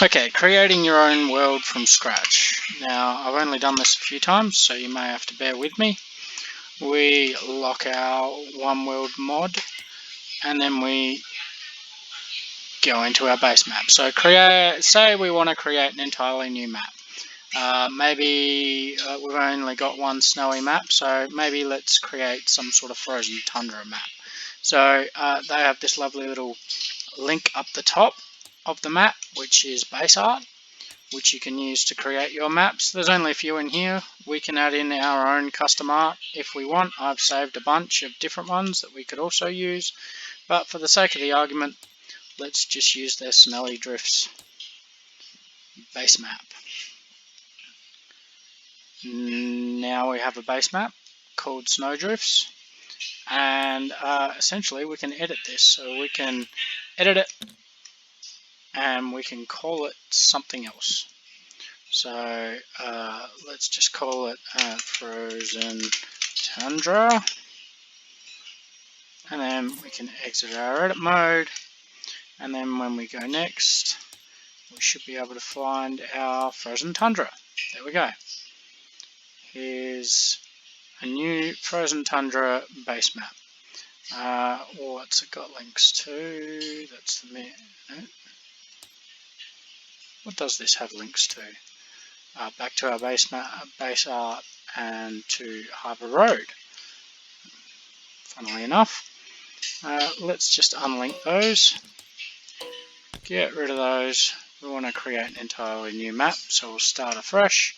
Okay, creating your own world from scratch. Now, I've only done this a few times, so you may have to bear with me. We lock our OneWorld mod, and then we go into our base map. So say we want to create an entirely new map. Maybe we've only got one snowy map, so maybe let's create some sort of frozen tundra map. So they have this lovely little link up the top of the map, which is base art, which you can use to create your maps. There's only a few in here. We can add in our own custom art if we want. I've saved a bunch of different ones that we could also use, but for the sake of the argument, let's just use their Snowy Drifts base map. Now we have a base map called Snowdrifts, and essentially we can edit this. So we can edit it and we can call it something else. So let's just call it Frozen Tundra, and then we can exit our edit mode, and then when we go next we should be able to find our Frozen Tundra. There we go. Here's a new Frozen Tundra base map. What's it got links to? That's the no. What does this have links to? Back to our base art and to Harbour Road. Funnily enough, let's just unlink those. Get rid of those. We want to create an entirely new map, so we'll start afresh.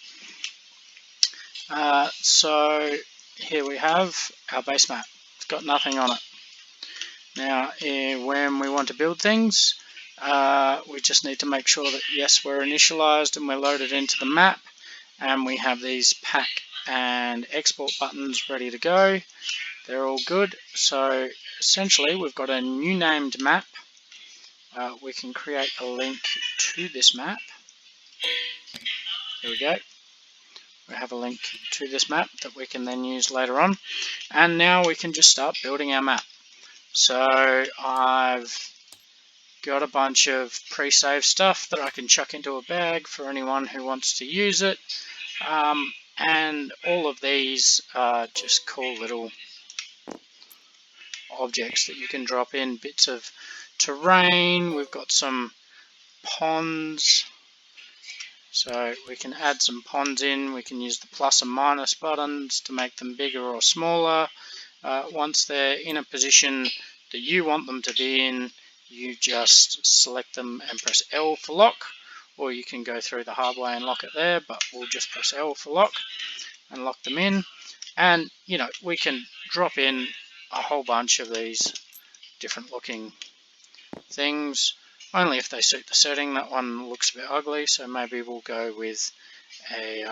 So here we have our base map. It's got nothing on it. Now, when we want to build things, we just need to make sure that yes, we're initialized and we're loaded into the map, and we have these pack and export buttons ready to go. They're all good. So essentially we've got a new named map. We can create a link to this map. There we go. We have a link to this map that we can then use later on, and now we can just start building our map. So I've got a bunch of pre-saved stuff that I can chuck into a bag for anyone who wants to use it, and all of these are just cool little objects that you can drop in, bits of terrain. We've got some ponds, so we can add some ponds in. We can use the plus and minus buttons to make them bigger or smaller. Once they're in a position that you want them to be in, you just select them and press L for lock, or you can go through the hard way and lock it there, but we'll just press L for lock and lock them in. And you know, we can drop in a whole bunch of these different looking things, only if they suit the setting. That one looks a bit ugly, so maybe we'll go with a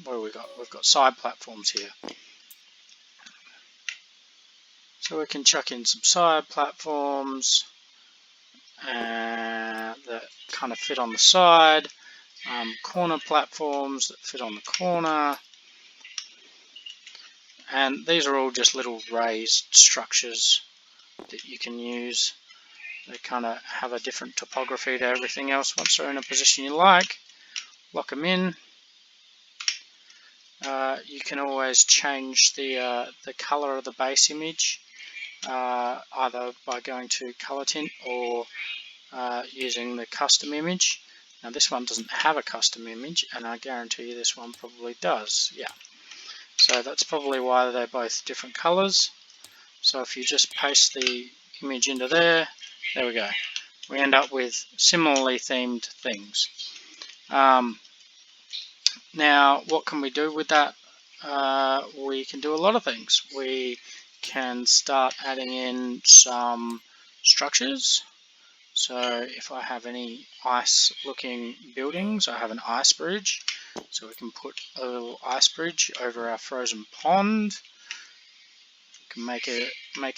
what do we got? We've got side platforms here, so we can chuck in some side platforms that kind of fit on the side, corner platforms that fit on the corner, and these are all just little raised structures that you can use. They kind of have a different topography to everything else. Once they're in a position you like, lock them in. You can always change the color of the base image, either by going to color tint or using the custom image. Now this one doesn't have a custom image, and I guarantee you this one probably does. Yeah, so that's probably why they're both different colors. So if you just paste the image into there we go. We end up with similarly themed things. Now, what can we do with that? We can do a lot of things. We can start adding in some structures. So if I have any ice looking buildings, I have an ice bridge. So we can put a little ice bridge over our frozen pond. We can make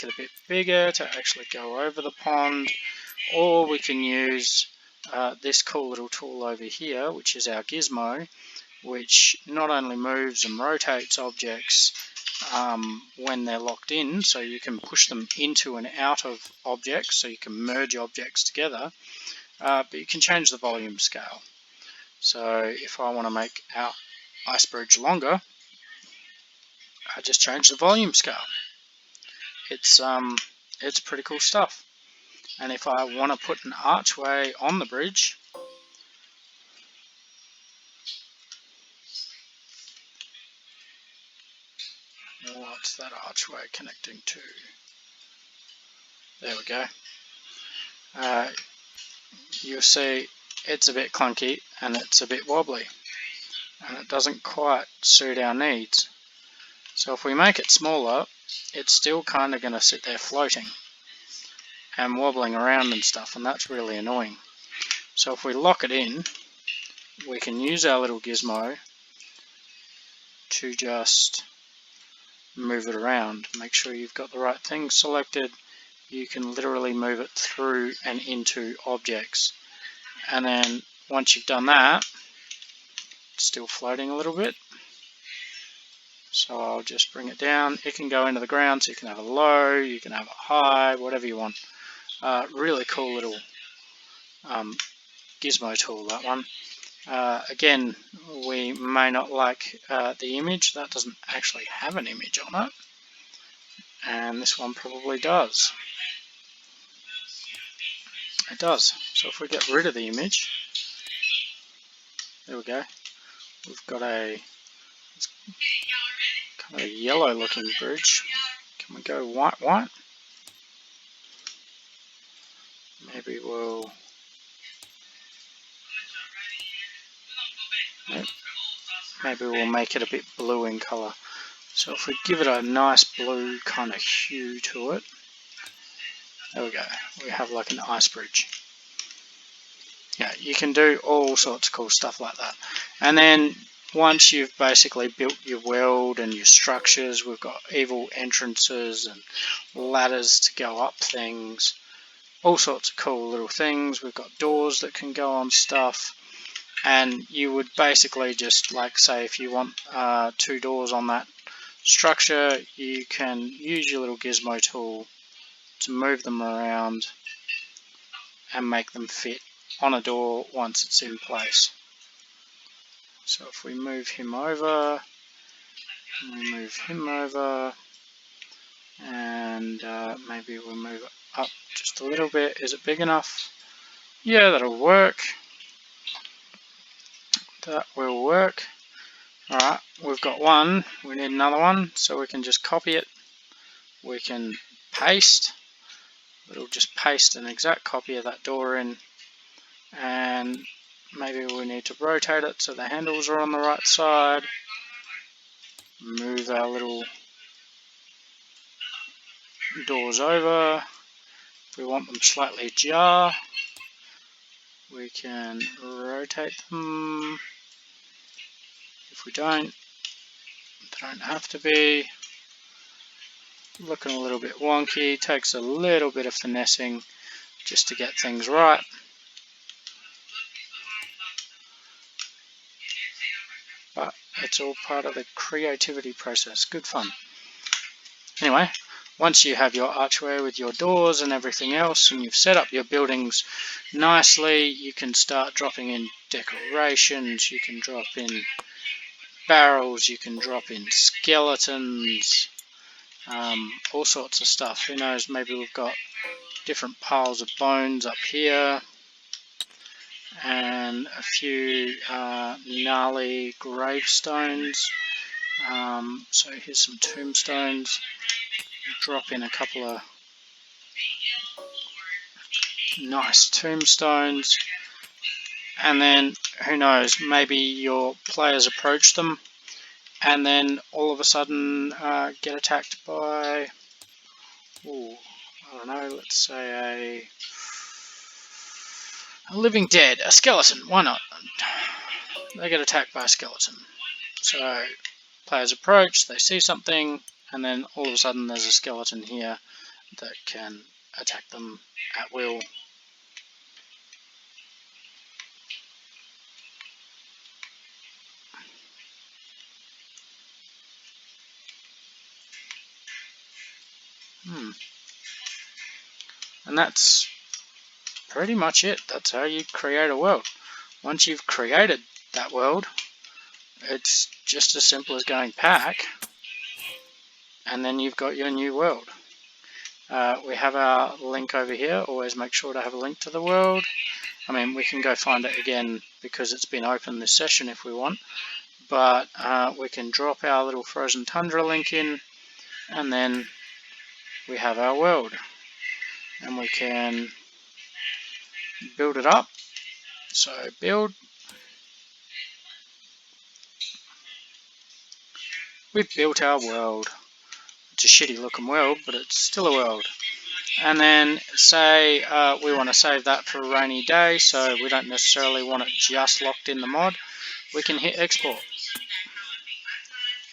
it a bit bigger to actually go over the pond, or we can use this cool little tool over here, which is our gizmo, which not only moves and rotates objects when they're locked in, so you can push them into and out of objects, so you can merge objects together, but you can change the volume scale. So if I want to make our ice bridge longer, I just change the volume scale. It's pretty cool stuff. And if I want to put an archway on the bridge, what's that archway connecting to? There we go. You'll see it's a bit clunky and it's a bit wobbly, and it doesn't quite suit our needs. So if we make it smaller, it's still kind of going to sit there floating and wobbling around and stuff, and that's really annoying. So if we lock it in, we can use our little gizmo to just move it around. Make sure you've got the right thing selected. You can literally move it through and into objects. And then once you've done that, it's still floating a little bit. So I'll just bring it down. It can go into the ground, so you can have a low, you can have a high, whatever you want. Really cool little gizmo tool, that one. Again, we may not like the image. That doesn't actually have an image on it. And this one probably does. It does. So if we get rid of the image, there we go. We've got a kind of a yellow looking bridge. Can we go white? Maybe we'll... Maybe we'll make it a bit blue in colour. So if we give it a nice blue kind of hue to it, there we go. We have like an ice bridge. Yeah, you can do all sorts of cool stuff like that. And then once you've basically built your world and your structures, we've got evil entrances and ladders to go up things, all sorts of cool little things. We've got doors that can go on stuff, and you would basically just, like, say if you want 2 doors on that structure, you can use your little gizmo tool to move them around and make them fit on a door once it's in place. So if we move him over, and maybe we'll move it up just a little bit. Is it big enough? Yeah, that'll work. That will work. Alright, we've got one. We need another one, so we can just copy it. We can paste. It'll just paste an exact copy of that door in, and maybe we need to rotate it so the handles are on the right side. Move our little doors over. If we want them slightly ajar, we can rotate them. If we don't, they don't have to be. Looking a little bit wonky, takes a little bit of finessing just to get things right. But it's all part of the creativity process. Good fun. Anyway, once you have your archway with your doors and everything else, and you've set up your buildings nicely, you can start dropping in decorations, you can drop in barrels, you can drop in skeletons, all sorts of stuff. Who knows, maybe we've got different piles of bones up here, and a few gnarly gravestones. So here's some tombstones. Drop in a couple of nice tombstones, and then who knows, maybe your players approach them and then all of a sudden get attacked by, I don't know, let's say a living dead, a skeleton. Why not? They get attacked by a skeleton. So players approach, they see something, and then all of a sudden there's a skeleton here that can attack them at will. And that's pretty much it. That's how you create a world. Once you've created that world, it's just as simple as going pack, and then you've got your new world. We have our link over here. Always make sure to have a link to the world. I mean, we can go find it again because it's been open this session if we want, but we can drop our little frozen tundra link in, and then we have our world, and we can build it up. So build. We've built our world. It's a shitty looking world, but it's still a world. And then say we want to save that for a rainy day, so we don't necessarily want it just locked in the mod. We can hit export,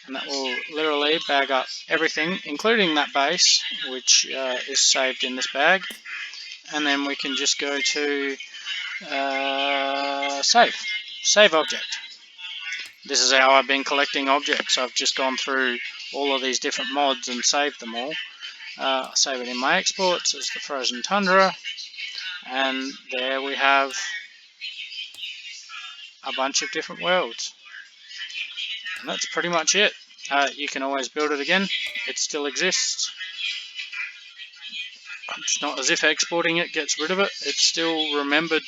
and that will literally bag up everything, including that base, which is saved in this bag. And then we can just go to save object. This is how I've been collecting objects. I've just gone through all of these different mods and saved them all. Save it in my exports as the frozen tundra, and there we have a bunch of different worlds, and that's pretty much it. You can always build it again. It still exists. It's not as if exporting it gets rid of it. It's still remembered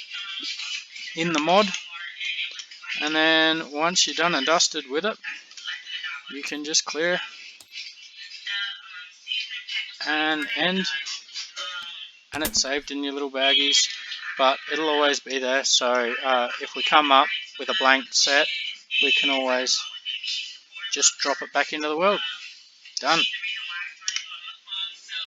in the mod, and then once you're done and dusted with it, you can just clear and end, and it's saved in your little baggies, but it'll always be there. So if we come up with a blank set, we can always just drop it back into the world. Done.